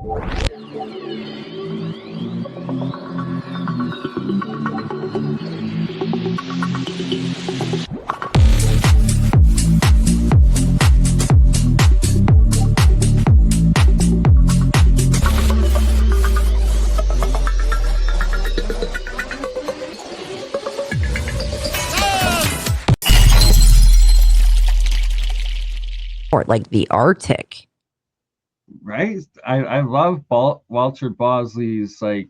Or like the Arctic. Right? I love Walter Bosley's like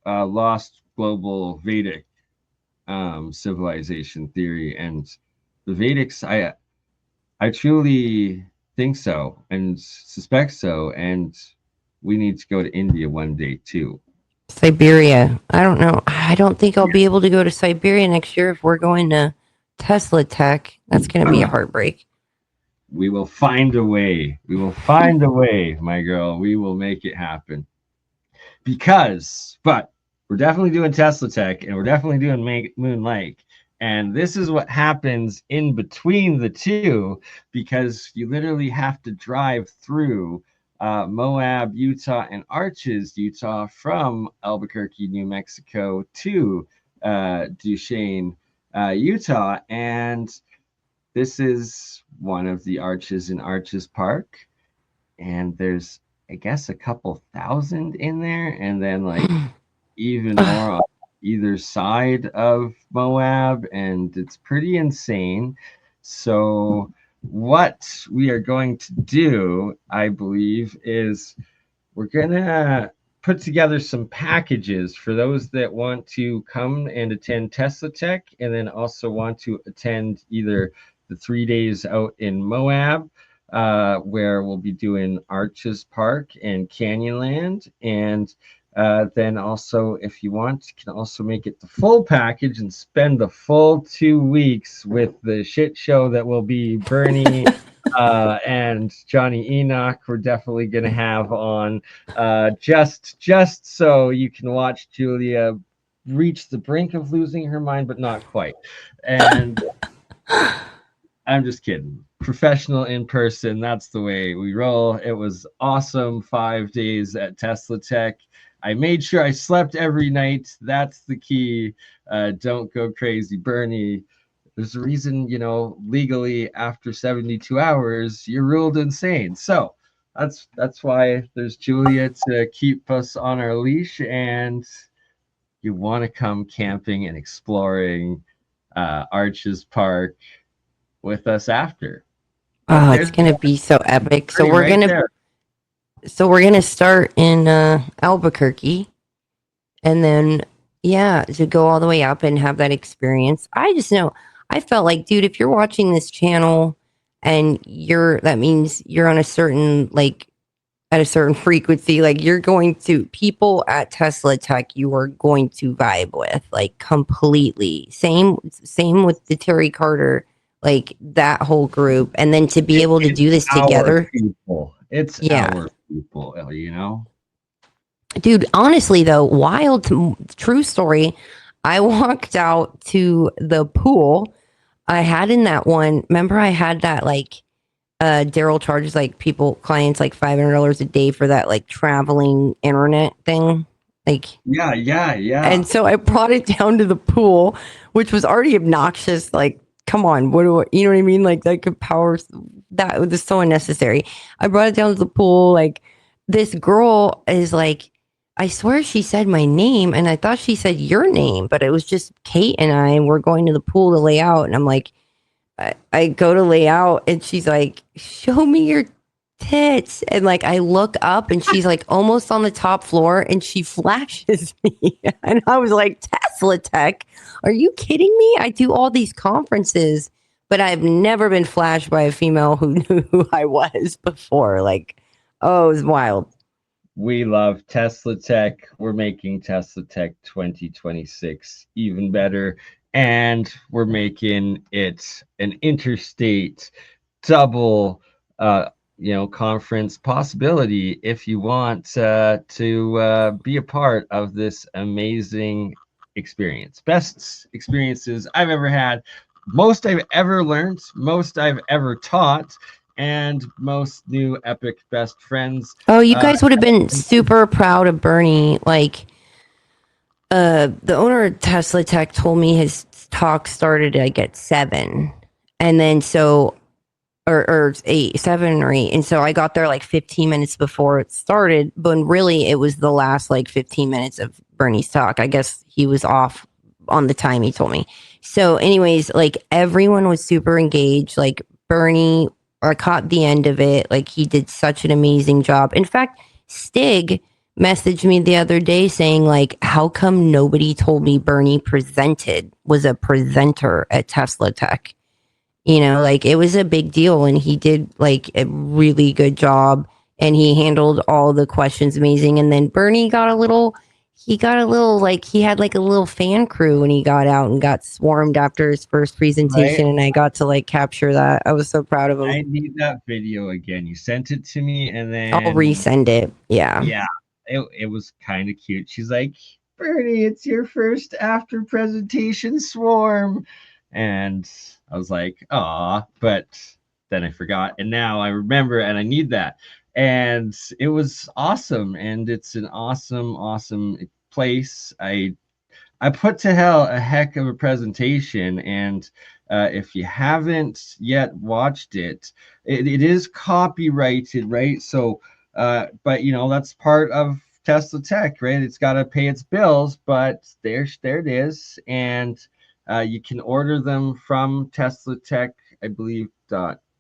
lost global Vedic civilization theory, and the Vedics. I truly think so and suspect so, and we need to go to India one day too. Siberia. I don't know. I don't think I'll be able to go to Siberia next year if we're going to Teslatech. That's going to be a heartbreak. We will find a way. We will find a way, my girl. We will make it happen. But we're definitely doing Teslatech, and we're definitely doing Moon Lake. And this is what happens in between the two, because you literally have to drive through Moab, Utah, and Arches, Utah, from Albuquerque, New Mexico to Duchesne, Utah. And this is one of the arches in Arches Park. And there's, I guess, a couple thousand in there. And then, like, even more on either side of Moab. And it's pretty insane. So what we are going to do, I believe, is we're going to put together some packages for those that want to come and attend Teslatech, and then also want to attend either the 3 days out in Moab, where we'll be doing Arches Park and Canyonland. And then also, if you want, you can also make it the full package and spend the full 2 weeks with the shit show that will be BurnEye and Johnny Enoch. We're definitely going to have on just so you can watch Julia reach the brink of losing her mind, but not quite. And I'm just kidding. Professional in person. That's the way we roll. It was awesome. 5 days at Teslatech. I made sure I slept every night. That's the key. Don't go crazy, BurnEye. There's a reason, legally after 72 hours, you're ruled insane. So that's why there's Julia to keep us on our leash. And you want to come camping and exploring Arches Park with us after. Oh, it's gonna be so epic. So we're gonna start in Albuquerque, and then to go all the way up and have that experience. I just know, I felt like, dude, if you're watching this channel and that means you're on a certain, like, at a certain frequency, like, you're going to, people at Teslatech, you are going to vibe with, like, completely. Same with the Terry Carter, like, that whole group. And then to be able to do this together. It's our people, Dude, honestly, though, wild, true story. I walked out to the pool. I had in that one, remember I had that, like, Daryl charges, like, clients, like, $500 a day for that, like, traveling internet thing. Like, yeah. And so I brought it down to the pool, which was already obnoxious. Like, come on, you know what I mean? Like, that could power, that was so unnecessary. I brought it down to the pool. Like, this girl is like, I swear she said my name, and I thought she said your name, but it was just Kate and I, and we're going to the pool to lay out. And I'm like, I go to lay out, and she's like, show me your tits. And, like, I look up, and she's like almost on the top floor, and she flashes me. And I was like, Teslatech, are you kidding me? I do all these conferences, but I've never been flashed by a female who knew who I was before. Like, oh, it was wild. We love Teslatech. We're making Teslatech 2026 even better. And we're making it an interstate double, conference possibility if you want to be a part of this amazing experience. Best experiences I've ever had, most I've ever learned, most I've ever taught, and most new epic best friends. Oh, you guys would have been super proud of Bernie. Like, the owner of Teslatech told me his talk started like at 7, and then so or 8, 7 or 8, and so I got there like 15 minutes before it started. But really, it was the last like 15 minutes of Bernie's talk. I guess he was off on the time he told me. So, anyways, like everyone was super engaged. Like Bernie, I caught the end of it. Like he did such an amazing job. In fact, Stig messaged me the other day saying like, how come nobody told me Bernie was a presenter at Tesla Tech? Like it was a big deal, and he did like a really good job, and he handled all the questions amazing. And then Bernie got a little like he had like a little fan crew when he got out and got swarmed after his first presentation, Right? and I got to like capture that. I was so proud of him. I need that video again. You sent it to me, and I'll then resend it. Yeah. yeah, it was kind of cute. She's like, Bernie, it's your first after presentation swarm. And I was like, aw, but then I forgot. And now I remember and I need that. And it was awesome. And it's an awesome, awesome place. I put to hell a heck of a presentation, and if you haven't yet watched it, it is copyrighted, right? So, but that's part of Tesla Tech, right? It's got to pay its bills, but there it is, and you can order them from Tesla Tech, I believe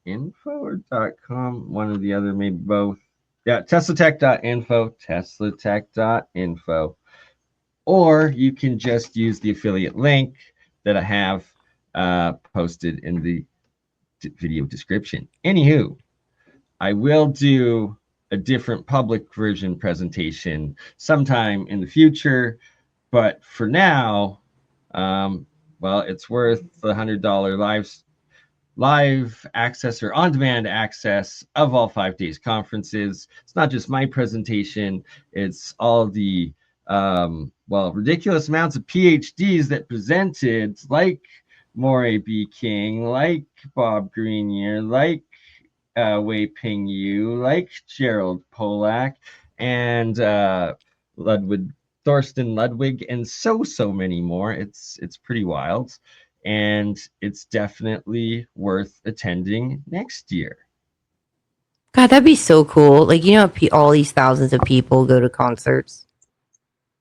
.info or .com, one or the other, maybe both. Yeah, teslatech.info, teslatech.info. Or you can just use the affiliate link that I have posted in the video description. Anywho, I will do a different public version presentation sometime in the future, but for now, well, it's worth the $100 live access or on-demand access of all 5 days conferences. It's not just my presentation, it's all the ridiculous amounts of PhDs that presented, like Morey B. King, like Bob Grenier, like Wei Ping Yu, like Gerald Polak, and Ludwig Thorsten Ludwig, and so many more. It's pretty wild, and it's definitely worth attending next year. God, that'd be so cool. Like, all these thousands of people go to concerts.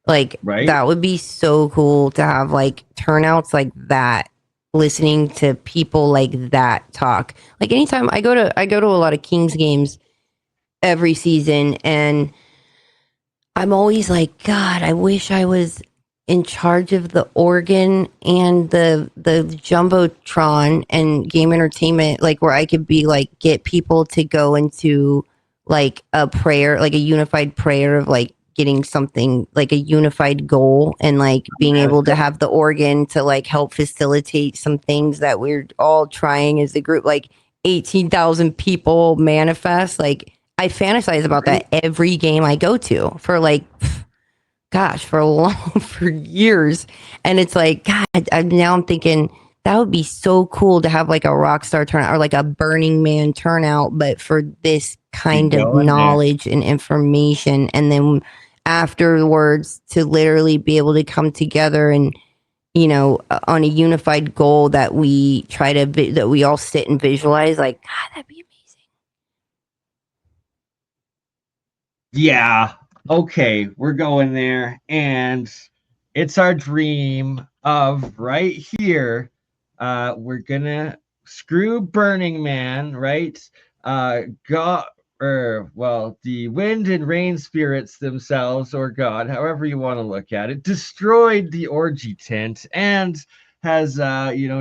Like, Right? that would be so cool to have like turnouts like that, listening to people like that talk. Like anytime I go to a lot of Kings games every season, and I'm always like, God, I wish I was in charge of the organ and the jumbotron and game entertainment, like where I could be like get people to go into like a prayer, like a unified prayer of like getting something like a unified goal, and like being able to have the organ to like help facilitate some things that we're all trying as a group, like 18,000 people manifest. Like I fantasize about that every game I go to for like, gosh, for years. And it's like, God, now I'm thinking that would be so cool to have like a rock star turnout or like a Burning Man turnout, but for this kind of knowledge and information. And then afterwards to literally be able to come together and, on a unified goal that we that we all sit and visualize. Like, God, that'd be amazing. Yeah. Okay, we're going there, and it's our dream of right here. We're gonna screw Burning Man, right? God, the wind and rain spirits themselves, or God, however you want to look at it, destroyed the orgy tent and has,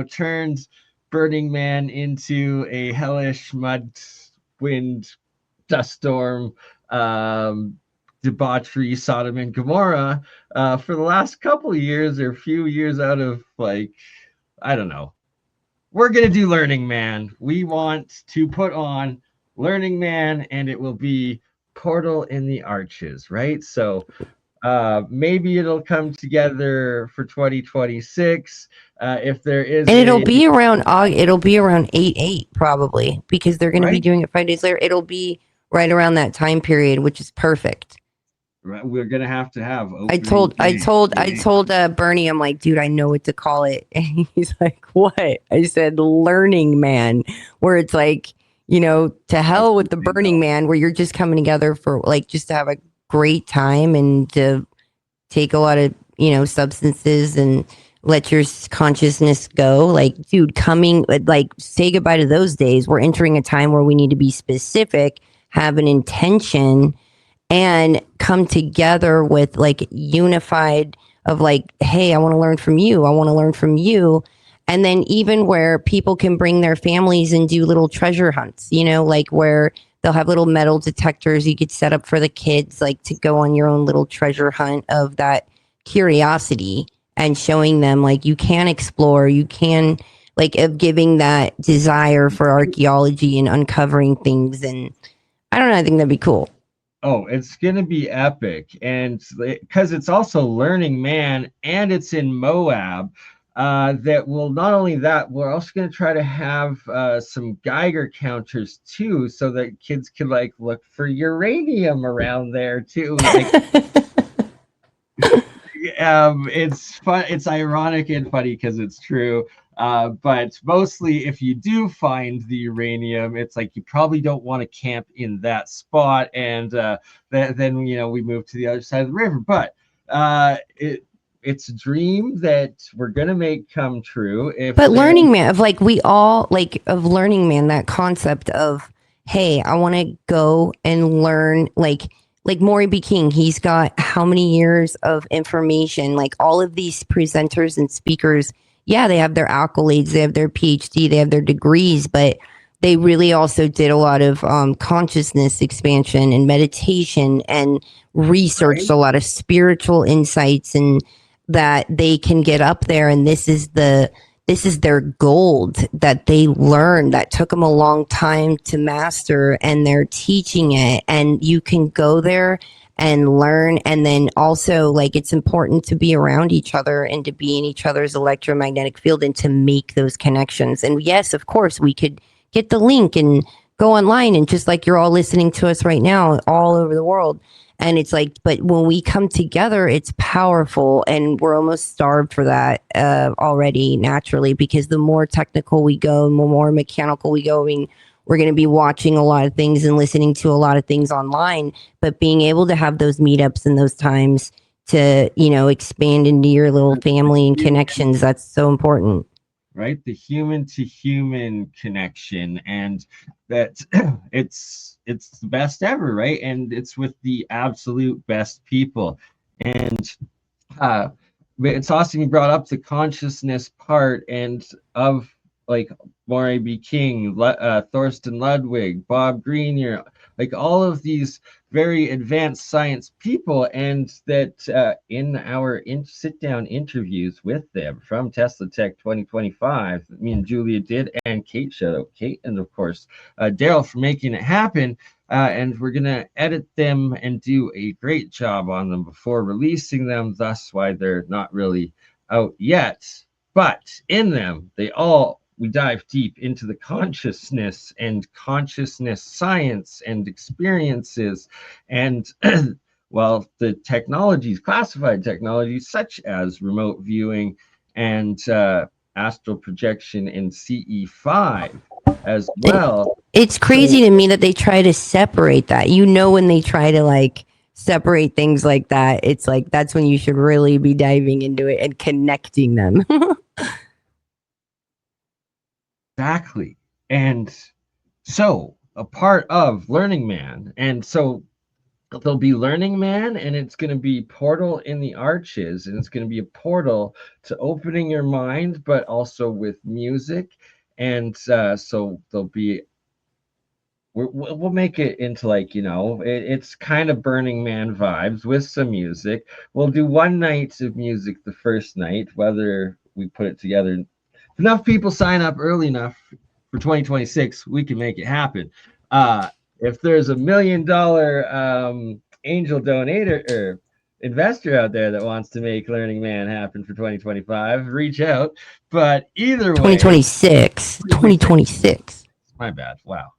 turned Burning Man into a hellish mud wind dust storm, debauchery, Sodom and Gomorrah, for the last couple of years or a few years out of like, I don't know. We're going to do Learning Man. We want to put on Learning Man, and it will be Portal in the Arches, right? So Maybe it'll come together for 2026. If there is And it'll a be around it'll be around 8/8 probably because they're going to be right, doing it 5 days later. It'll be right around that time period, which is perfect. right, we're gonna have to have I opening told I day. told I told Bernie, I'm like, dude, I know what to call it. And he's like, what? I said Learning Man, where it's like, to That's hell the with the thing, Burning though. Man, where you're just coming together for like just to have a great time and to take a lot of, substances and let your consciousness go. Like, dude, like, say goodbye to those days. We're entering a time where we need to be specific, have an intention, and come together with like unified of like, hey, I want to learn from you. I want to learn from you. And then even where people can bring their families and do little treasure hunts, like where they'll have little metal detectors you could set up for the kids, like to go on your own little treasure hunt of that curiosity and showing them like you can explore, you can like of giving that desire for archaeology and uncovering things. And I don't know, I think that'd be cool. Oh, it's gonna be epic, and because it's also Learning Man and it's in Moab. That will not only that, we're also going to try to have some Geiger counters too, so that kids can like look for uranium around there too. Like, it's fun. It's ironic and funny because it's true. But mostly, if you do find the uranium, it's like you probably don't want to camp in that spot, and then we move to the other side of the river. But it's a dream that we're gonna make come true. If But there, Learning Man, of like, we all like, of Learning Man, that concept of, hey, I want to go and learn, like Maury B. King, he's got how many years of information, like all of these presenters and speakers, yeah, they have their accolades, they have their PhD, they have their degrees, but they really also did a lot of consciousness expansion and meditation and researched right? a lot of spiritual insights, and that they can get up there, and this is their gold that they learned that took them a long time to master, and they're teaching it, and you can go there and learn. And then also, like, it's important to be around each other and to be in each other's electromagnetic field and to make those connections. And yes, of course, we could get the link and go online, and just like you're all listening to us right now all over the world. And it's like, but when we come together, it's powerful, and we're almost starved for that already naturally, because the more technical we go, the more mechanical we go. I mean, we're going to be watching a lot of things and listening to a lot of things online, but being able to have those meetups and those times to, expand into your little family and connections, that's so important. Right, the human to human connection, and that it's the best ever, right? And it's with the absolute best people. And uh it's awesome you brought up the consciousness part, and of like Maury B. King, Thorsten Ludwig, Bob Greenier, like all of these very advanced science people, and that in our sit down interviews with them from Teslatech 2025, me and Julia did, and Kate, shout out Kate, and of course Daryl for making it happen. And we're going to edit them and do a great job on them before releasing them. Thus, why they're not really out yet. But in them, we dive deep into the consciousness and consciousness science and experiences, and well, the technologies, classified technologies such as remote viewing and astral projection in CE5 as It, well. it's crazy So to me that they try to separate that. When they try to like separate things like that, it's like that's when you should really be diving into it and connecting them. exactly. And so a part of Learning Man, and so there'll be Learning Man, and it's going to be Portal in the Arches, and it's going to be a portal to opening your mind, but also with music. And so there'll be we'll make it into like it's kind of Burning Man vibes with some music. We'll do one night of music the first night, whether we put it together. If enough people sign up early enough for 2026, we can make it happen. If there's $1 million angel donator or investor out there that wants to make Learning Man happen for 2025, reach out. But either way, 2026. 2026. my bad. Wow.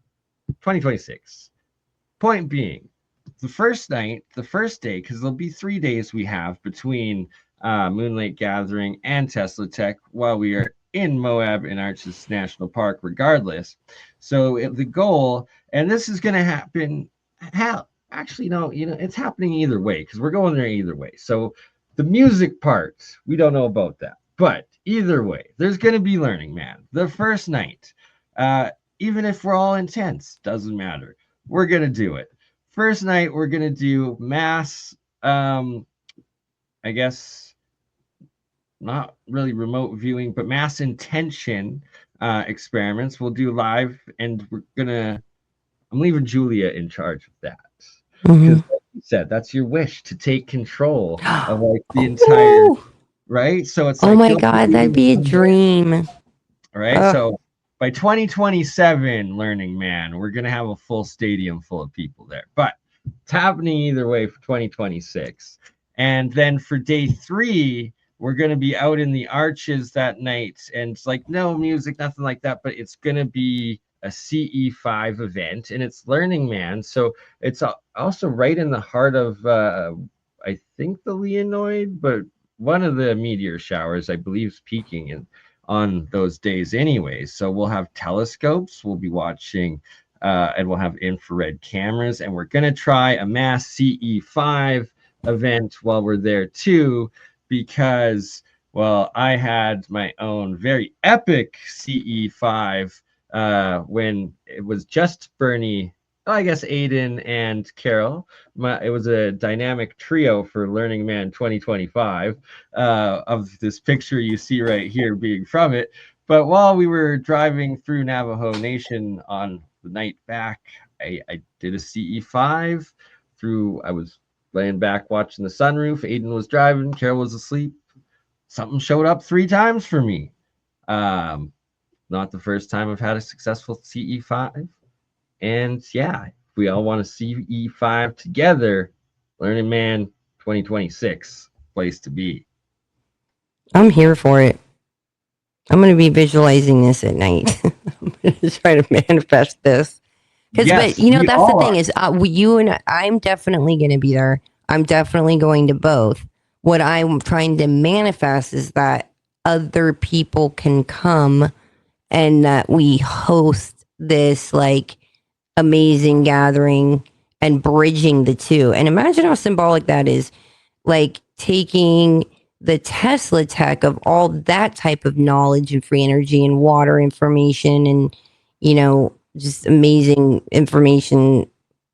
2026. Point being, the first night, the first day, because there'll be 3 days we have between Moonlight Gathering and Teslatech while we are in Moab in Arches National Park, regardless. So the goal, and this is going to happen, actually, no, it's happening either way because we're going there either way. So the music part, we don't know about that. But either way, there's going to be Learning Man. The first night, even if we're all intense, doesn't matter. We're going to do it. First night, we're going to do mass, I guess, not really remote viewing, but mass intention experiments. We'll do live, and I'm leaving Julia in charge of that. Because like you said, that's your wish to take control of like the entire, right? So it's like, oh my God, that'd be a dream. Right? So by 2027, Learning Man, we're going to have a full stadium full of people there. But it's happening either way for 2026. And then for day 3, we're going to be out in the Arches that night. And it's like, no music, nothing like that. But it's going to be a CE5 event. And it's Learning Man. So it's also right in the heart of, I think, the Leonoid. But one of the meteor showers, I believe, is peaking on those days anyways. So we'll have telescopes, we'll be watching, and we'll have infrared cameras, and we're going to try a mass CE5 event while we're there too, because, well, I had my own very epic CE5 when it was just BurnEye, I guess Aiden and Carol. It was a dynamic trio for Learning Man 2025 of this picture you see right here being from it. But while we were driving through Navajo Nation on the night back, I did a CE5 I was laying back watching the sunroof. Aiden was driving, Carol was asleep. Something showed up 3 times for me. Not the first time I've had a successful CE5. And yeah, we all want to see E5 together. Learning Man 2026, place to be. I'm here for it. I'm going to be visualizing this at night. I'm going to try to manifest this. Yes, but that's the thing is, you and I'm definitely going to be there. I'm definitely going to both. What I'm trying to manifest is that other people can come and that we host this like amazing gathering and bridging the two. And imagine how symbolic that is, like taking the Teslatech of all that type of knowledge and free energy and water information and, just amazing information,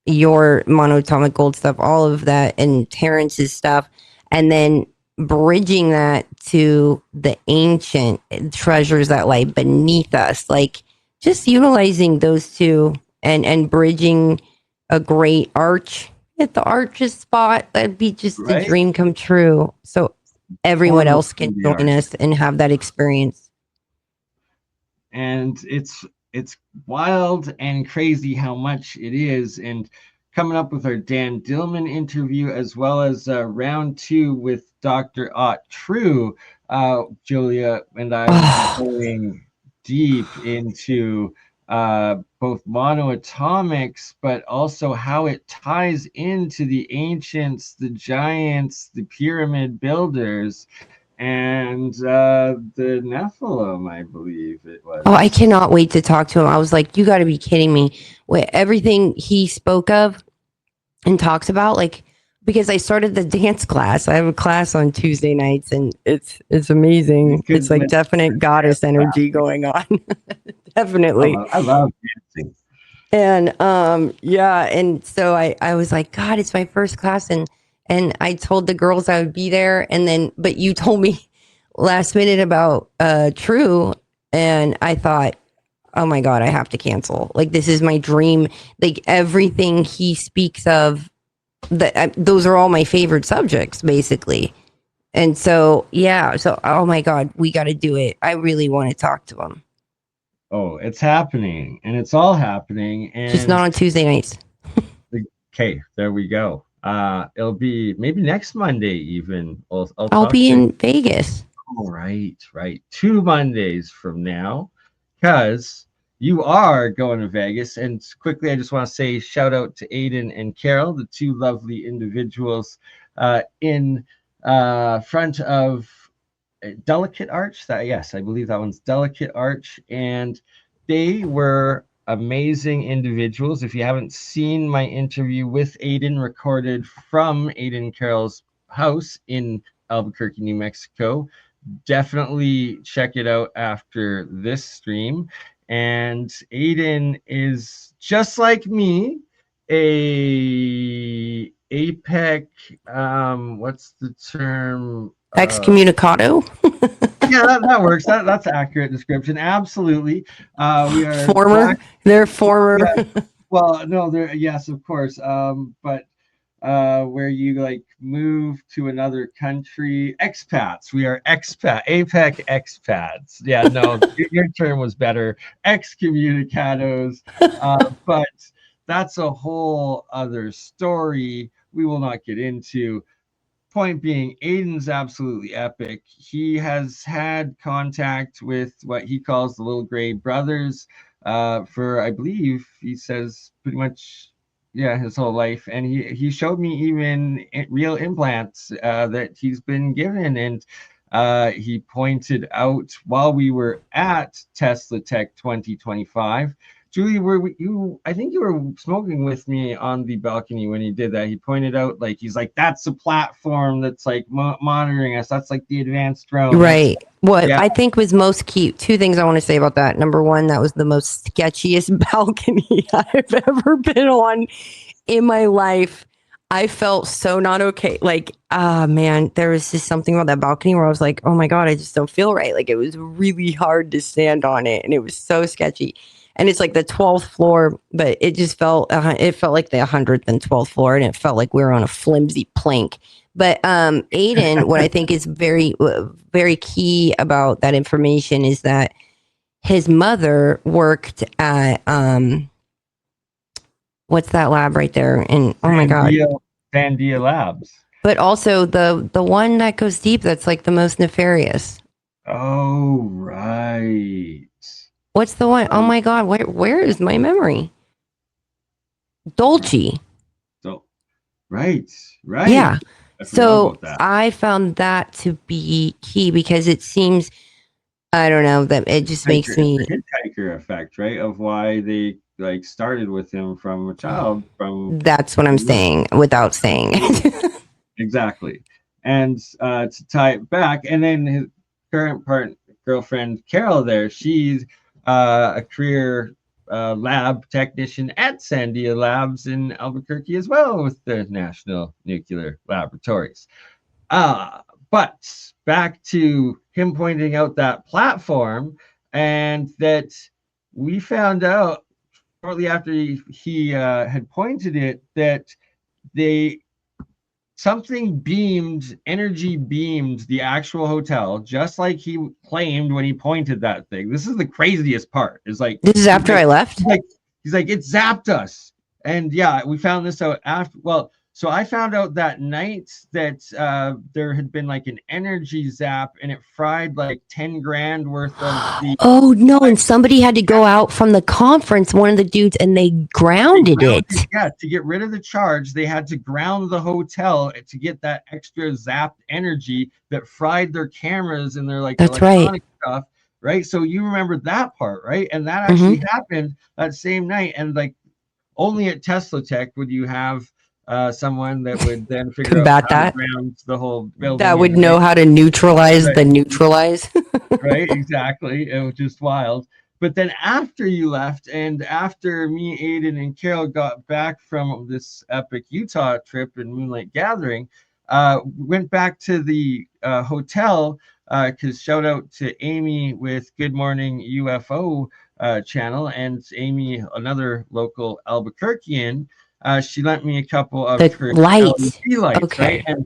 your monatomic gold stuff, all of that, and Terrence's stuff, and then bridging that to the ancient treasures that lie beneath us, like just utilizing those two and bridging a great arch at the Arches spot. That'd be just a dream come true. So everyone else can join us and have that experience. And it's wild and crazy how much it is. And coming up with our Dan Dillman interview, as well as round 2 with Dr. Ott True, Julia and I will be going deep into both monoatomics, but also how it ties into the ancients, the giants, the pyramid builders, and the Nephilim, I believe it was. Oh, I cannot wait to talk to him. I was like, you got to be kidding me. With everything he spoke of and talks about, like, because I started the dance class. I have a class on Tuesday nights, and it's amazing. It's like definite goddess energy going on. Definitely. I love dancing. And and so I was like, God, it's my first class, and I told the girls I would be there, but you told me last minute about True, and I thought, oh my God, I have to cancel. Like, this is my dream. Like, everything he speaks of, those are all my favorite subjects, basically. And so, oh my God, we got to do it. I really want to talk to him. Oh, it's happening, and it's all happening, and just not on Tuesday nights. Okay, there we go. It'll be maybe next Monday even. I'll I'll talk be to. in Vegas. Oh, right. 2 Mondays from now, because you are going to Vegas. And quickly, I just want to say shout out to Aiden and Carol, the two lovely individuals in front of Delicate Arch. That, yes, I believe that one's Delicate Arch, and they were amazing individuals. If you haven't seen my interview with Aiden, recorded from Aiden Carroll's house in Albuquerque, New Mexico, definitely check it out after this stream. And Aiden is just like me, a APEC. What's the term? Excommunicado. Yeah, that works. That's an accurate description. Absolutely. We are Former. black. They're former. Yeah. Well, no, there. Yes, of course. But where you like move to another country, expats. We are APEC expats. Yeah, no, your term was better. Excommunicados. But that's a whole other story. We will not get into. Point being, Aiden's absolutely epic. He has had contact with what he calls the little gray brothers for, I believe, he says pretty much, yeah, his whole life. And he showed me even real implants that he's been given. And he pointed out while we were at Teslatech 2025. Julie, you? I think you were smoking with me on the balcony when he did that. He pointed out, like, he's like, that's a platform that's like monitoring us. That's like the advanced drone. Right. What Yeah. I think was most cute, two things I want to say about that. Number one, that was the most sketchiest balcony I've ever been on in my life. I felt so not okay. Like, man, there was just something about that balcony where I was like, oh my God, I just don't feel right. Like, it was really hard to stand on it and it was so sketchy. And it's like the 12th floor, but it just felt, it felt like the 112th floor and it felt like we were on a flimsy plank. But Aiden, what I think is very, very key about that information is that his mother worked at, what's that lab right there? And oh my God. Sandia Labs. But also the one that goes deep, that's like the most nefarious. Oh, right. What's the one? Oh my God, where is my memory? Dolce. So, right. Yeah. So that. I found that to be key because it seems, I don't know, that it just makes me hitchhiker effect, right? Of why they like started with him from a child. From that's what I'm saying without saying. Exactly. And to tie it back, and then his current girlfriend Carol there, she's a career lab technician at Sandia Labs in Albuquerque as well with the National Nuclear Laboratories. But back to him pointing out that platform, and that we found out shortly after he had pointed it that they energy beamed the actual hotel, just like he claimed when he pointed that thing. This is the craziest part. Is like this is after I left. He's like, it zapped us. And yeah, we found this out after. Well, so I found out that night that there had been like an energy zap and it fried like 10 grand worth of the. Oh no, and somebody had to go out from the conference, one of the dudes, and they grounded it. Yeah, to get rid of the charge, they had to ground the hotel to get that extra zapped energy that fried their cameras and their like electronic stuff. Right. So you remember that part, right? And that actually happened that same night. And like only at Teslatech would you have someone that would then figure out how to ground the whole building. That would know how to neutralize the neutralize. Right, exactly. It was just wild. But then after you left, and after me, Aiden, and Carol got back from this epic Utah trip and Moonlight Gathering, went back to the hotel, because shout out to Amy with Good Morning UFO channel, and Amy, another local Albuquerquean. She lent me a couple of her LED lights, right? And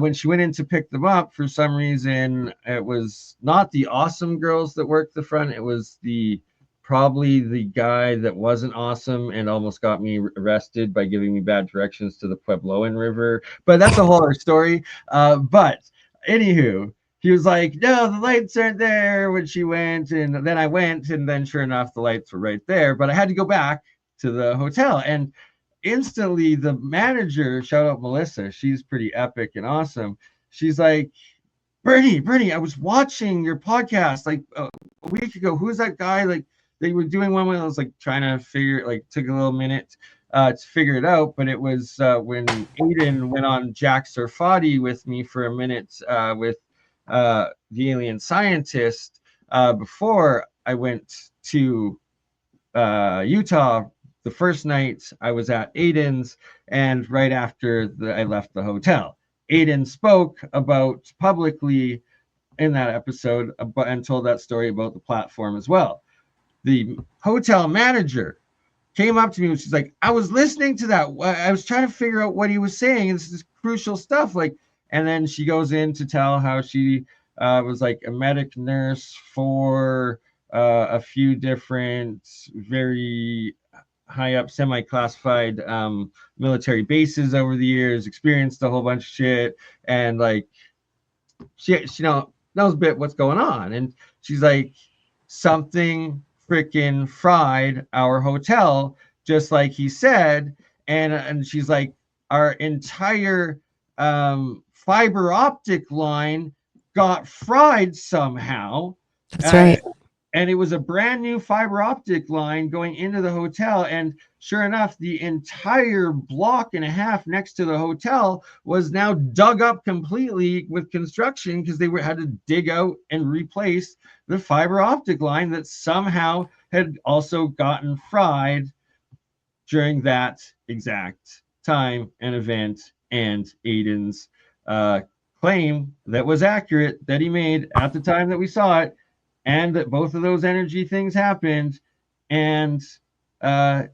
when she went in to pick them up, for some reason, it was not the awesome girls that worked the front. It was the probably the guy that wasn't awesome and almost got me arrested by giving me bad directions to the Puebloan River. But that's a whole other story. But anywho, he was like, no, the lights aren't there when she went. And then I went, and then sure enough, the lights were right there. But I had to go back to the hotel. And instantly, the manager, shout out Melissa, she's pretty epic and awesome. She's like, Bernie, I was watching your podcast like a week ago. Who's that guy? Like, they were doing one when I was like trying to figure, like, took a little minute to figure it out. But it was when Aiden went on Jack Sarfati with me for a minute with the alien scientist before I went to Utah. The first night I was at Aiden's, and right after I left the hotel, Aiden spoke about publicly in that episode and told that story about the platform as well. The hotel manager came up to me and she's like, I was listening to that. I was trying to figure out what he was saying. This is crucial stuff. Like, and then she goes in to tell how she was like a medic nurse for a few different very high up semi-classified military bases over the years, experienced a whole bunch of shit, and like she knows a bit what's going on. And she's like, something freaking fried our hotel, just like he said. And she's like, our entire fiber optic line got fried somehow. That's right. And it was a brand new fiber optic line going into the hotel. And sure enough, the entire block and a half next to the hotel was now dug up completely with construction because they had to dig out and replace the fiber optic line that somehow had also gotten fried during that exact time and event. And Aiden's claim that was accurate that he made at the time that we saw it, and that both of those energy things happened. And yeah.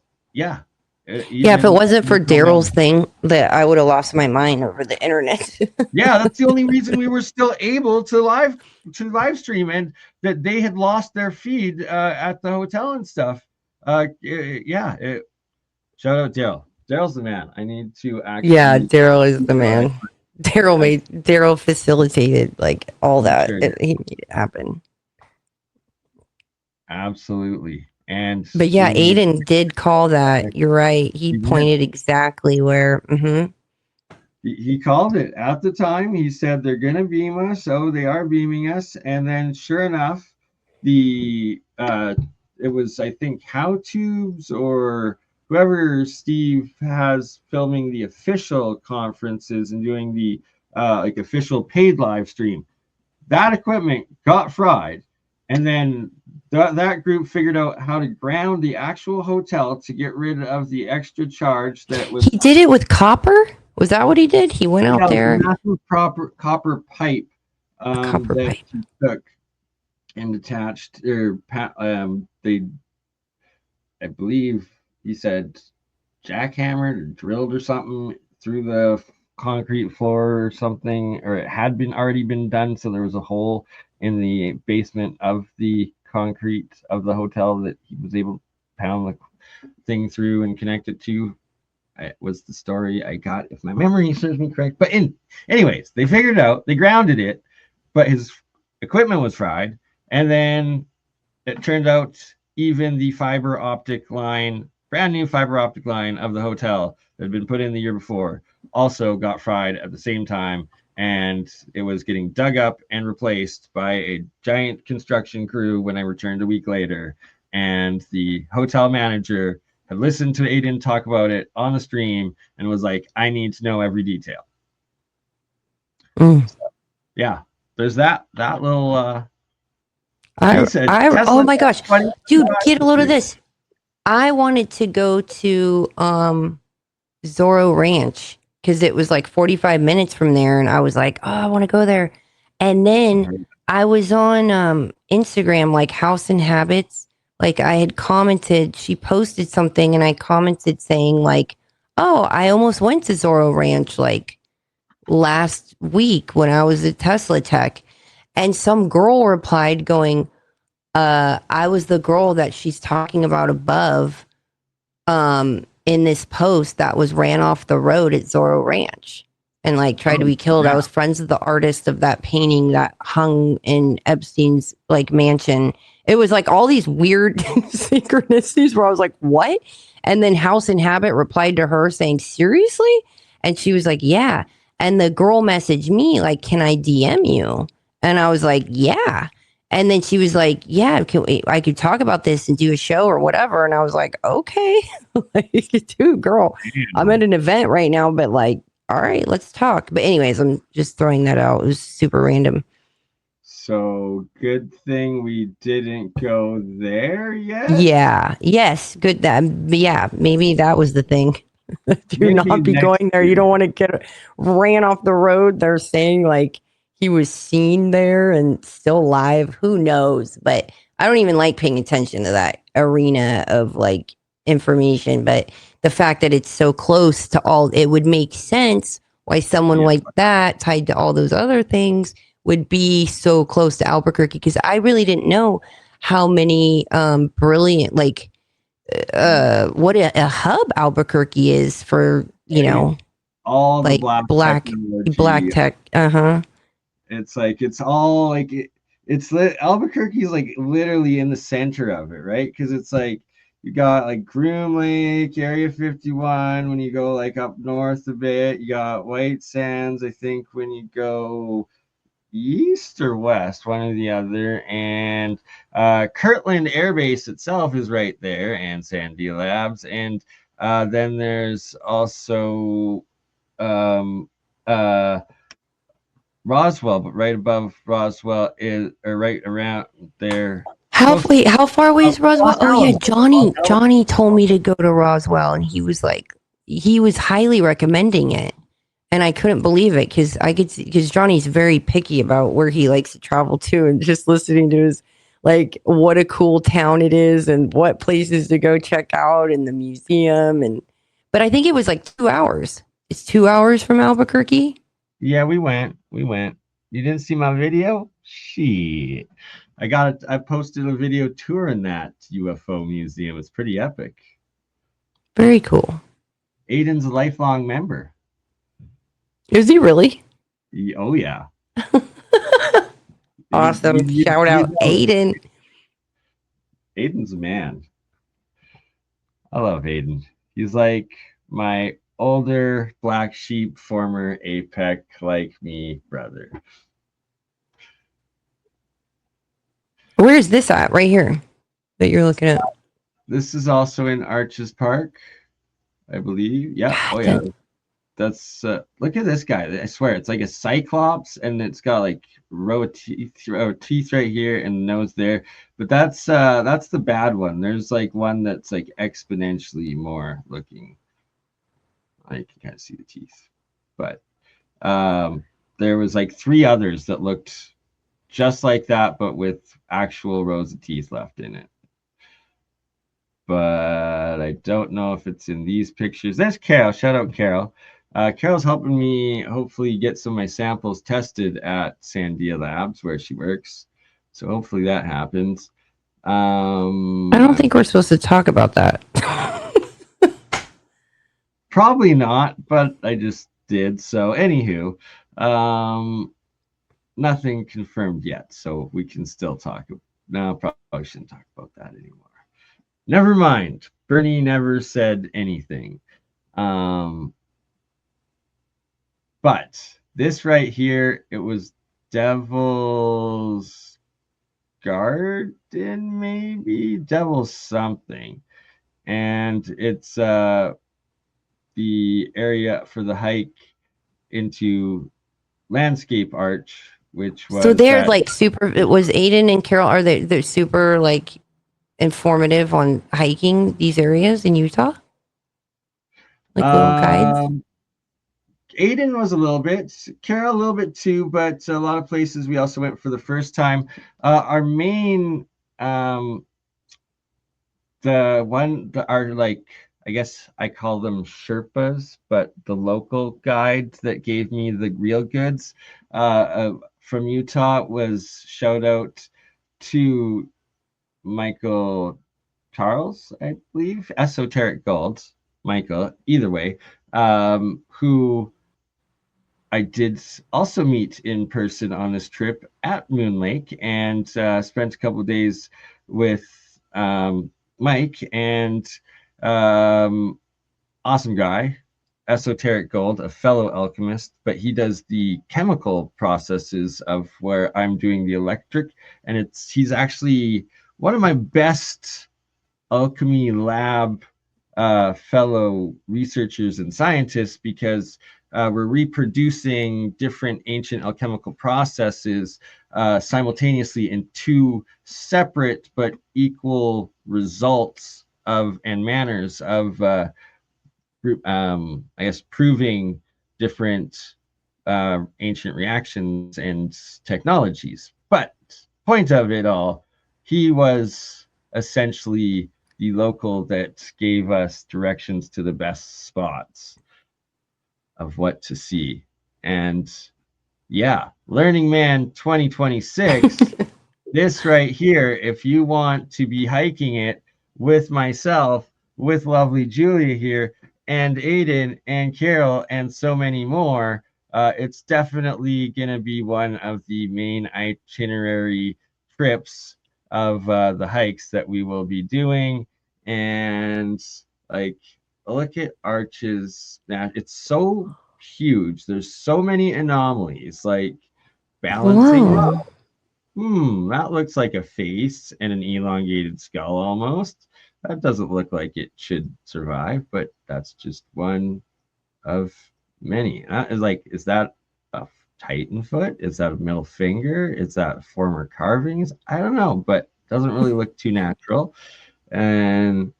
Yeah, if it wasn't for Daryl's thing, that I would have lost my mind over the internet. Yeah, that's the only reason we were still able to live stream, and that they had lost their feed at the hotel and stuff. Yeah, shout out Daryl. Daryl's the man. I need to actually. Yeah, Daryl is the man. Daryl facilitated like all that. Sure. He made it happen. Absolutely. And but yeah, Aiden did call that. You're right. He pointed exactly where. He called it at the time. He said they're going to beam us. Oh, they are beaming us. And then sure enough, it was, I think, How Tubes or whoever Steve has filming the official conferences and doing the like official paid live stream. That equipment got fried. And then that group figured out how to ground the actual hotel to get rid of the extra charge that was. He did it with copper? Was that what he did? He went out there. Massive copper pipe that he took and attached, or I believe he said jackhammered or drilled or something through the concrete floor or something, or it had already been done. So there was a hole in the basement of the concrete of the hotel that he was able to pound the thing through and connect it to. It was the story I got, if my memory serves me correct. But anyways, they figured it out. They grounded it, but his equipment was fried. And then it turned out even the fiber optic line, brand new fiber optic line of the hotel that had been put in the year before, also got fried at the same time. And it was getting dug up and replaced by a giant construction crew when I returned a week later. And the hotel manager had listened to Aiden talk about it on the stream and was like, I need to know every detail. So, yeah, there's that little oh my gosh, dude, get a load of this. I wanted to go to Zorro Ranch because it was like 45 minutes from there, and I was like, oh, I want to go there. And then I was on Instagram, like House and Habits. Like I had commented, she posted something, and I commented saying like, oh, I almost went to Zorro Ranch like last week when I was at Teslatech. And some girl replied going, I was the girl that she's talking about above, in this post that was ran off the road at Zorro Ranch and like tried to Oh, be killed. I yeah. was friends with the artist of that painting that hung in Epstein's like mansion. It was like all these weird synchronicities where I was like, what? And then House and Habit replied to her saying, seriously? And she was like, yeah. And the girl messaged me, like, can I DM you? And I was like, yeah. And then she was like, yeah, I could talk about this and do a show or whatever. And I was like, okay. Like, dude, girl, I'm at Damn. an event right now, but like, all right, let's talk. But anyways, I'm just throwing that out. It was super random. So good thing we didn't go there yet. Yeah. Yes. Good. That. Yeah. Maybe that was the thing. Do Maybe not be next going there. You don't year. want to get ran off the road. They're saying like he was seen there and still alive. Who knows? But I don't even like paying attention to that arena of like information. But the fact that it's so close to all, it would make sense why someone Yeah. like that tied to all those other things would be so close to Albuquerque. Because I really didn't know how many brilliant like what a hub Albuquerque is for, Hey, all the like black technology. tech. Uh-huh. It's like it's all like Albuquerque is like literally in the center of it, right? Because it's like you got like Groom Lake, Area 51 when you go like up north a bit. You got White Sands, I think, when you go east or west, one or the other. And Kirtland Air Base itself is right there, and Sandia Labs. And then there's also um, uh, Roswell, but right above Roswell is, or right around there. How Close to wait, how far away is Roswell? Los Oh yeah, Alamos. Los Alamos. Johnny told me to go to Roswell and he was like he was highly recommending it. And I couldn't believe it because I could see because Johnny's very picky about where he likes to travel to and just listening to his like what a cool town it is and what places to go check out and the museum and but I think it was like 2 hours. It's 2 hours from Albuquerque. Yeah, we went. We went. You didn't see my video? Shit. I posted a video tour in that UFO museum. It's pretty epic. Very cool. Aiden's a lifelong member. Is he really? Oh yeah. Awesome. Shout You out know, Aiden. Aiden's a man. I love Aiden. He's like my older black sheep, former APEC like me brother. Where is this at? Right here that you're looking at. This is also in Arches Park, I believe. Yeah. Oh yeah. God, That's look at this guy. I swear it's like a cyclops, and it's got like row of teeth right here and nose there. But that's the bad one. There's like one that's like exponentially more looking. I can kind of see the teeth, but there was like three others that looked just like that, but with actual rows of teeth left in it. But I don't know if it's in these pictures. There's Carol. Shout out Carol. Carol's helping me hopefully get some of my samples tested at Sandia Labs where she works. So hopefully that happens. I don't think we're supposed to talk about that. Probably not, but I just did. So anywho, nothing confirmed yet. So we can still talk. No, probably shouldn't talk about that anymore. Never mind. Bernie never said anything. But this right here, it was Devil's Garden, maybe Devil's something, and it's the area for the hike into Landscape Arch, which So was they're that. like super. It was Aiden and Carol. Are they're super like informative on hiking these areas in Utah? Like little guides. Um, Aiden was a little bit, Carol a little bit too, but a lot of places we also went for the first time. Our main the one that are like, I guess I call them Sherpas, but the local guide that gave me the real goods from Utah was shout out to Michael Charles, I believe, Esoteric Gold, Michael, either way, who I did also meet in person on this trip at Moon Lake, and spent a couple of days with Mike and um, awesome guy, Esoteric Gold, a fellow alchemist, but he does the chemical processes of where I'm doing the electric, and he's actually one of my best alchemy lab fellow researchers and scientists, because we're reproducing different ancient alchemical processes simultaneously in two separate but equal results of and manners of I guess proving different ancient reactions and technologies. But point of it all, he was essentially the local that gave us directions to the best spots of what to see. And yeah, Learning Man 2026, this right here, if you want to be hiking it with myself, with lovely Julia here, and Aiden and Carol, and so many more, it's definitely going to be one of the main itinerary trips of the hikes that we will be doing. And like, look at Arches. Now, it's so huge. There's so many anomalies, like balancing rock. Whoa. That looks like a face and an elongated skull almost. That doesn't look like it should survive, but that's just one of many. Is that a Titan foot? Is that a middle finger? Is that former carvings? I don't know, but it doesn't really look too natural. And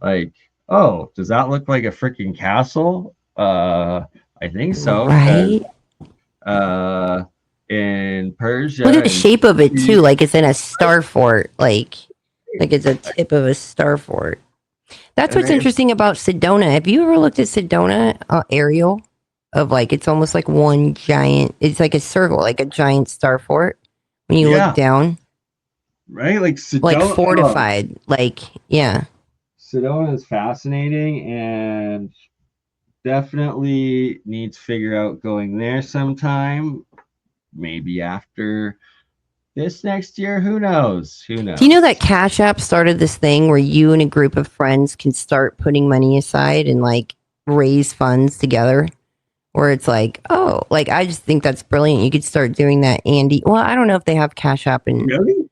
like, oh, does that look like a freaking castle? I think so, because Right. uh in Persia Look at the and shape of it too. Like it's in a star fort. Like it's a tip of a star fort. That's what's it's interesting about Sedona. Have you ever looked at Sedona aerial? Of like it's almost like one giant. It's like a circle, like a giant star fort. When you look yeah, down, right. Like like Sedona, fortified. Like yeah. Sedona is fascinating and definitely need to figure out going there sometime. Maybe after this next year. Who knows? Who Do you know that knows? Cash App started this thing where you and a group of friends can start putting money aside and like raise funds together? Where it's like, oh, like I just think that's brilliant. You could start doing that, Andy. Well, I don't know if they have Cash App in Really?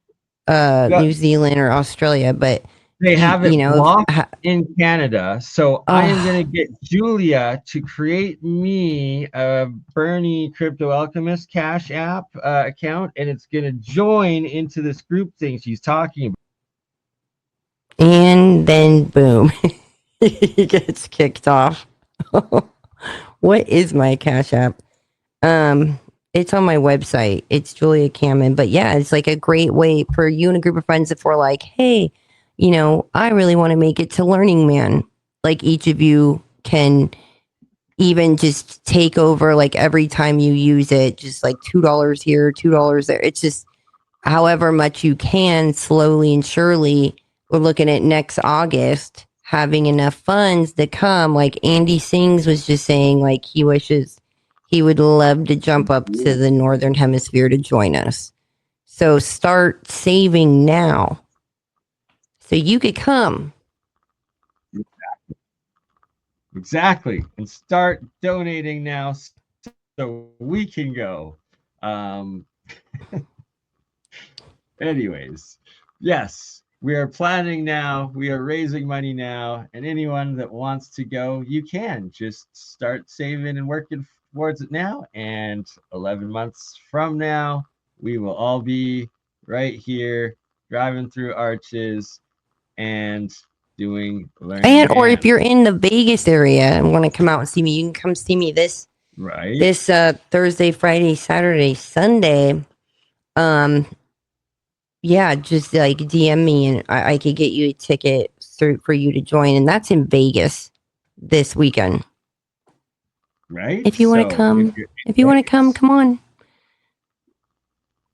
Yeah, New Zealand or Australia, but they have you it know, blocked in Canada. So I am going to oh, get Julia to create me a BurnEye Crypto Alchemist Cash App account, and it's going to join into this group thing she's talking about. and then boom, he gets kicked off. What is my Cash App? It's on my website. It's Julia Kamman. But yeah, it's like a great way for you and a group of friends if we're like, hey, you know, I really want to make it to Learning Man. Like each of you can even just take over like every time you use it, just like $2 here, $2 there. It's just however much you can slowly and surely. We're looking at next August having enough funds to come. Like Andy Sings was just saying, like he wishes he would love to jump up to the Northern Hemisphere to join us. So start saving now so you could come. Exactly. And start donating now so we can go. Um, anyways, yes, we are planning now. We are raising money now. And anyone that wants to go, you can just start saving and working towards it now. And 11 months from now, we will all be right here driving through Arches and doing Learning And or if Man. you're in the Vegas area and want to come out and see me, you can come see me Right? this Thursday, Friday, Saturday, Sunday. Um, yeah, just like DM me and I could get you a ticket for you to join, and that's in Vegas this weekend. Right? If you want to So come, if you want to come, come on,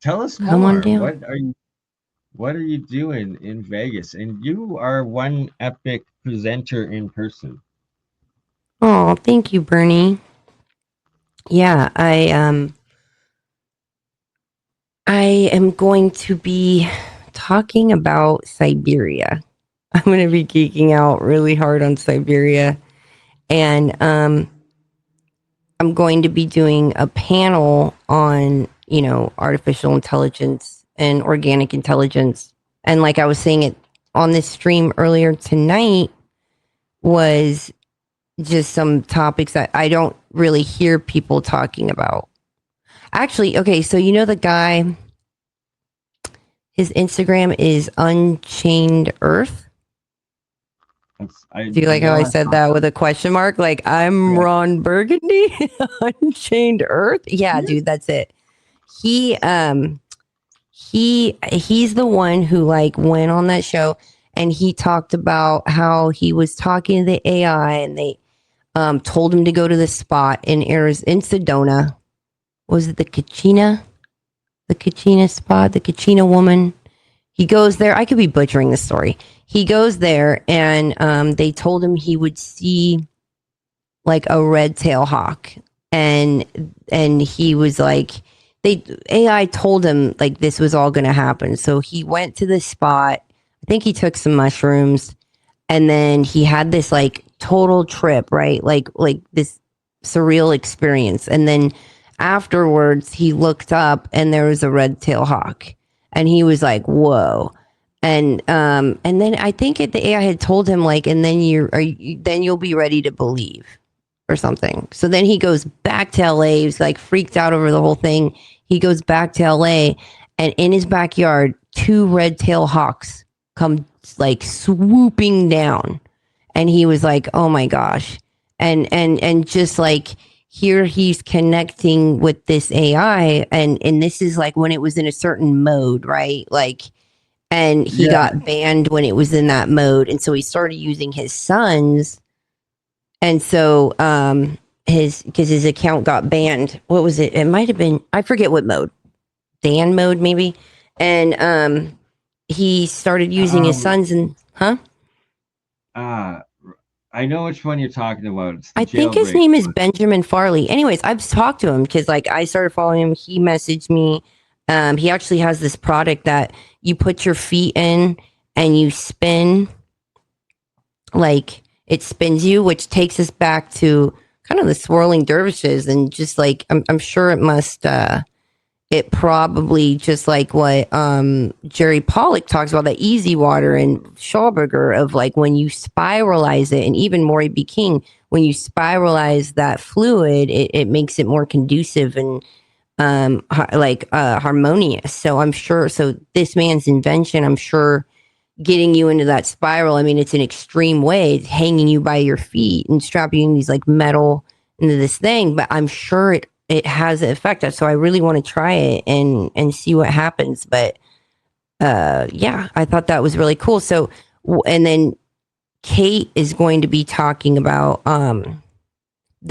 tell us come on more. down. What are you What are you doing in Vegas? And you are one epic presenter in person. Oh, thank you, Bernie. Yeah, I am going to be talking about Siberia. I'm going to be geeking out really hard on Siberia, and I'm going to be doing a panel on, artificial intelligence and organic intelligence. And like I was saying it on this stream earlier tonight, was just some topics that I don't really hear people talking about. Actually, okay, so the guy, his Instagram is Unchained Earth. Do you like how I said that with a question mark? Like, I'm Ron Burgundy, Unchained Earth. Yeah, dude, that's it. He's the one who like went on that show and he talked about how he was talking to the AI and they told him to go to the spot in Sedona. Was it the Kachina? The Kachina spot, the Kachina woman. He goes there. I could be butchering the story. He goes there and they told him he would see like a red tail hawk. And he was like, AI told him like this was all going to happen. So he went to the spot. I think he took some mushrooms and then he had this like total trip, right? Like this surreal experience. And then afterwards he looked up and there was a red tail hawk and he was like, whoa. And then I think the AI had told him like, and then then you'll be ready to believe or something. So then he goes back to LA. He's like freaked out over the whole thing. He goes back to LA and in his backyard, 2 red tail hawks come like swooping down. And he was like, oh my gosh. And just like here he's connecting with this AI and this is like when it was in a certain mode, right? Like, and he got banned when it was in that mode. And so he started using his sons. And so because his account got banned. What was it? It might have been, I forget what mode. Dan mode, maybe. And he started using his sons and I know which one you're talking about. I think his name is Benjamin Farley. Anyways, I've talked to him because like I started following him. He messaged me. He actually has this product that you put your feet in and you spin, like it spins you, which takes us back to kind of the swirling dervishes and just like I'm sure it must it probably just like what Jerry Pollock talks about, the easy water and Schauberger of like when you spiralize it, and even Maury B. King, when you spiralize that fluid, it makes it more conducive and harmonious. So I'm sure, so this man's invention, I'm sure getting you into that spiral, I mean, it's an extreme way, it's hanging you by your feet and strapping you in these like metal into this thing, but I'm sure it has an effect. So I really want to try it and see what happens. But yeah, I thought that was really cool. So, and then Kate is going to be talking about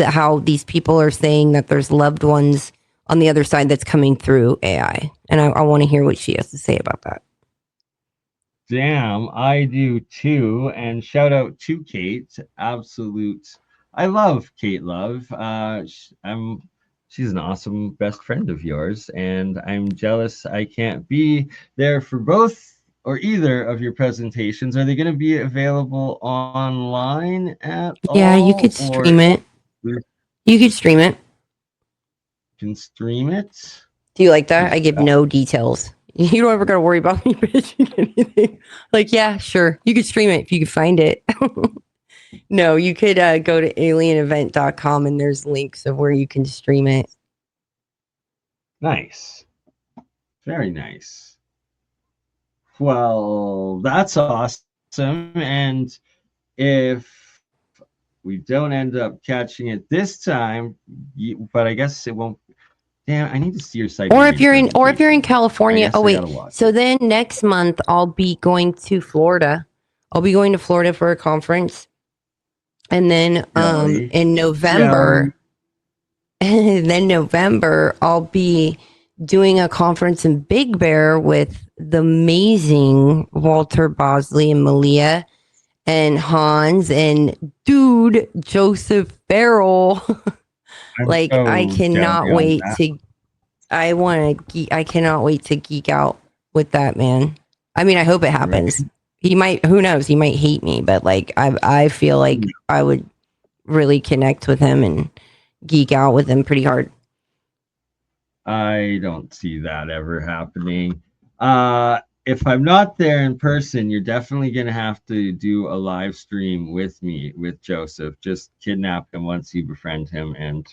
how these people are saying that there's loved ones on the other side that's coming through AI. And I want to hear what she has to say about that. Damn, I do too. And shout out to Kate. I love Kate Love. She's an awesome best friend of yours, and I'm jealous I can't be there for both or either of your presentations. Are they going to be available online at all? Yeah, you could stream it. You could stream it. You can stream it. Do you like that? I give no details. You don't ever got to worry about me pitching anything. Like, yeah, sure. You could stream it if you could find it. No, you could go to alienevent.com and there's links of where you can stream it. Nice. Very nice. Well, that's awesome. And if we don't end up catching it this time, but I guess it won't. Damn, I need to see your site. Or if you're in California. Oh wait. So then next month I'll be going to Florida. I'll be going to Florida for a conference. And then in November, and then November I'll be doing a conference in Big Bear with the amazing Walter Bosley and Malia and Hans and dude Joseph Farrell. I'm Like I so cannot jelly on wait that. to I cannot wait to geek out with that man. I mean, I hope it Right. happens. He might, who knows, he might hate me, but like I feel like I would really connect with him and geek out with him pretty hard. I don't see that ever happening. If I'm not there in person, you're definitely going to have to do a live stream with me, with Joseph. Just kidnap him once you befriend him, and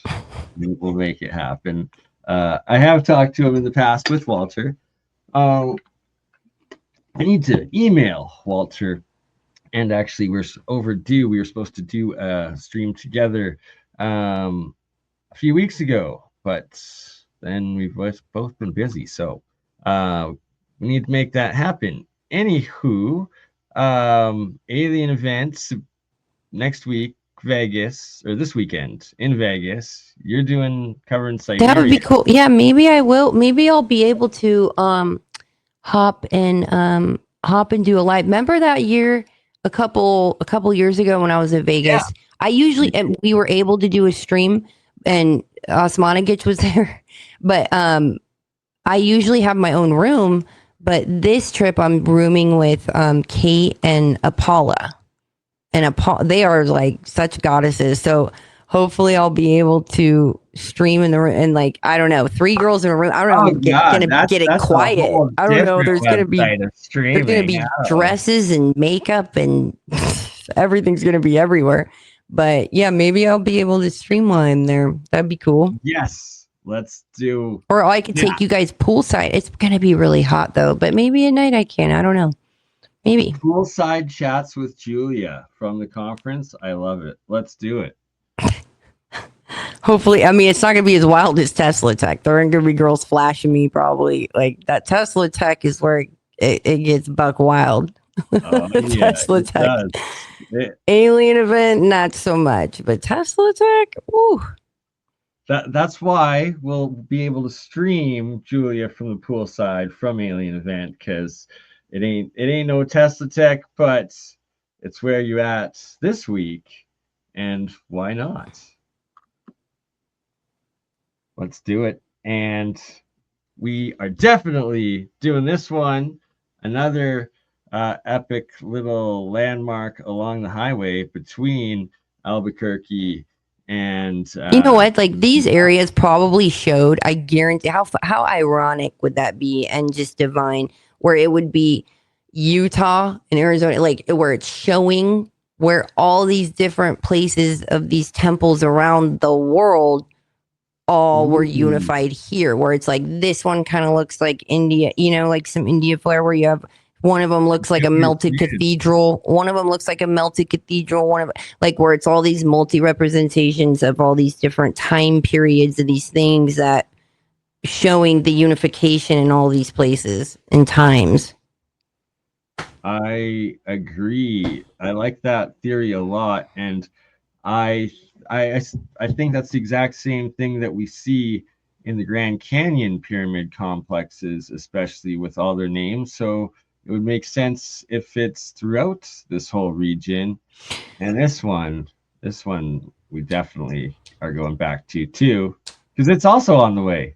we'll make it happen. I have talked to him in the past with Walter. I need to email Walter, and actually, we're overdue. We were supposed to do a stream together a few weeks ago, but then we've both been busy. So we need to make that happen. Anywho, alien events next week, Vegas, or this weekend in Vegas. You're doing covering That would Siberia. be cool. Yeah, maybe I will. Maybe I'll be able to hop and do a live. Remember that year a couple years ago when I was in Yeah. Vegas? I usually and we were able to do a stream and Osmanagich was there. But I usually have my own room, but this trip I'm rooming with Kate and Apollo. And they are like such goddesses. So hopefully I'll be able to stream in the room and like I don't know, three girls in a room. I don't know. Oh I'm God, gonna get it that's a quiet. whole I don't know. different website of There's gonna streaming. be Oh. dresses and makeup and everything's gonna be everywhere. But yeah, maybe I'll be able to streamline there. That'd be cool. Yes, let's do. Or I could take you guys poolside. It's gonna be really hot though, but maybe at night I can. I don't know. Maybe. Poolside chats with Julia from the conference. I love it. Let's do it. Hopefully, I mean, it's not going to be as wild as Teslatech. There aren't going to be girls flashing me, probably. Like that Teslatech is where it gets buck wild. Yeah, Teslatech. Alien event, not so much. But Teslatech, ooh. That's why we'll be able to stream Julia from the poolside from Alien Event, because it ain't no Teslatech, but it's where you at this week, and why not? Let's do it. And we are definitely doing this one, another epic little landmark along the highway between Albuquerque and You know what? Like these areas probably showed. I guarantee. How ironic would that be? And just divine, where it would be Utah and Arizona, like where it's showing where all these different places of these temples around the world all were unified here, where it's like this one kind of looks like India, like some India flair where you have one of them looks like a melted cathedral, one of them looks like a melted cathedral, one of like where it's all these multi representations of all these different time periods of these things that showing the unification in all these places and times. I agree. I like that theory a lot, and I think that's the exact same thing that we see in the Grand Canyon pyramid complexes, especially with all their names. So it would make sense if it's throughout this whole region. And this one we definitely are going back to too, because it's also on the way.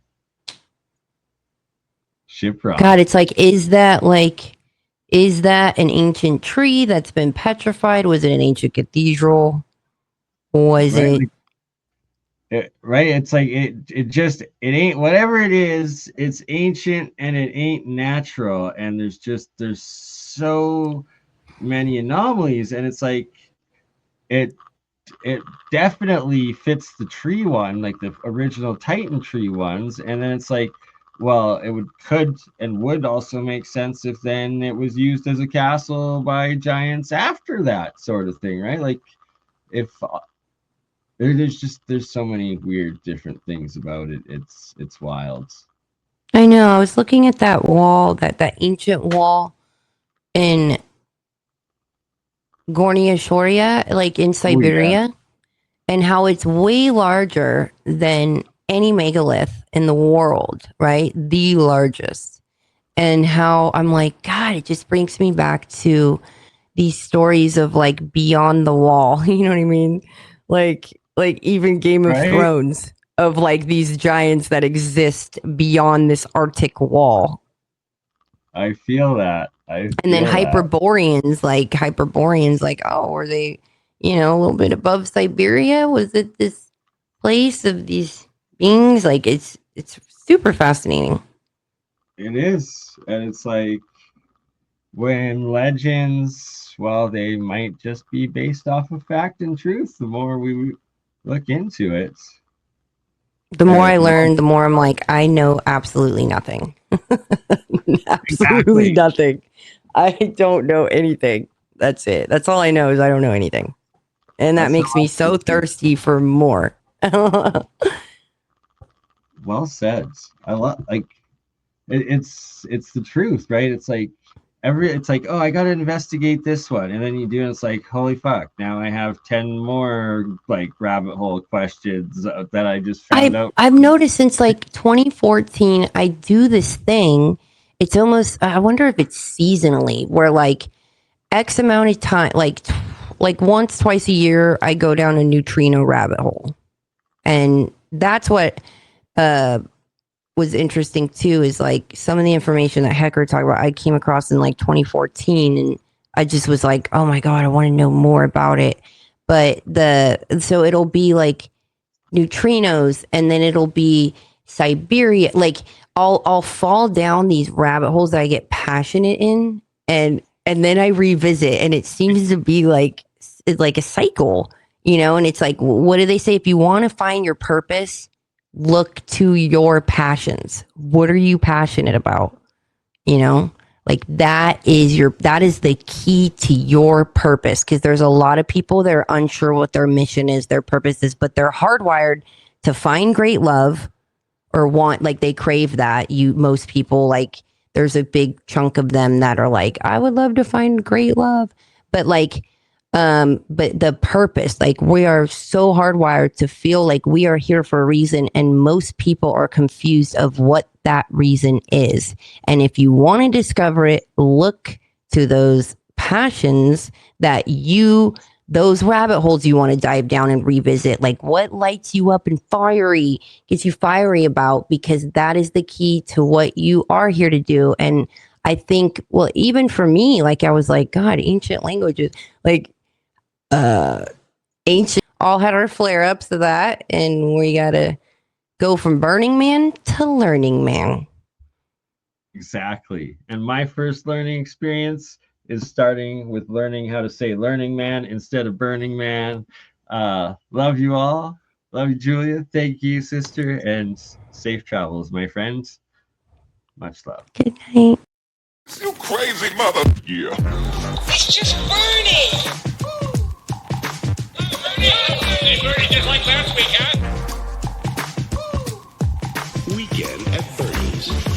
Shiprock. God, it's like, is that an ancient tree that's been petrified? Was it an ancient cathedral? Was it? Right? It's like it ain't whatever it is, it's ancient and it ain't natural. And there's so many anomalies, and it's like it definitely fits the tree one, like the original Titan tree ones. And then it's like, well, it could and would also make sense if then it was used as a castle by giants after that sort of thing, right? Like if there's so many weird different things about it. It's wild. I know. I was looking at that wall, that ancient wall in Gornaya Shoria, like in Siberia, and how it's way larger than any megalith in the world, right? The largest. And how I'm like, God, it just brings me back to these stories of like beyond the wall. You know what I mean? Like even Game of Right? Thrones of like these giants that exist beyond this Arctic wall. I feel that. I And then feel that. Hyperboreans, like, oh, were they, a little bit above Siberia? Was it this place of these beings? Like it's super fascinating. It is. And it's like when legends, well, they might just be based off of fact and truth, the more we look into it. The more And I the more learn, the more I'm like, I know absolutely nothing. Absolutely exactly. nothing. I don't know anything. That's it. That's all I know is I don't know anything. And that That's how makes me I feel so too. thirsty for more. Well said. I love like it's the truth, right? It's like, oh, I gotta investigate this one, and then you do, and it's like, holy fuck, now I have 10 more like rabbit hole questions that I just found out. I've noticed since like 2014, I do this thing. It's almost I wonder if it's seasonally where like X amount of time, like once, twice a year, I go down a neutrino rabbit hole. And that's what uh was interesting too, is like some of the information that Hecker talked about, I came across in like 2014 and I just was like, oh my God, I want to know more about it. But so it'll be like neutrinos and then it'll be Siberia. Like I'll fall down these rabbit holes that I get passionate in and then I revisit and it seems to be like it's like a cycle, and it's like what do they say? If you want to find your purpose, look to your passions. What are you passionate about? Like that is the key to your purpose, because there's a lot of people that are unsure what their mission is, their purpose is, but they're hardwired to find great love or want, like they crave that. Most people, like there's a big chunk of them that are like, I would love to find great love, but like but the purpose, like we are so hardwired to feel like we are here for a reason, and most people are confused of what that reason is. And if you want to discover it, look to those passions those rabbit holes you want to dive down and revisit, like what lights you up and gets you fiery about, because that is the key to what you are here to do. And I think, well, even for me, like I was like, God, ancient languages, like ancient, all had our flare ups of that, and we gotta go from Burning Man to Learning Man. Exactly. And my first learning experience is starting with learning how to say Learning Man instead of Burning Man. Love you all. Love you, Julia. Thank you, sister, and safe travels, my friends. Much love. Good night. You crazy mother. Yeah. It's just burning. Burning just like last week, huh? Weekend at Bernie's.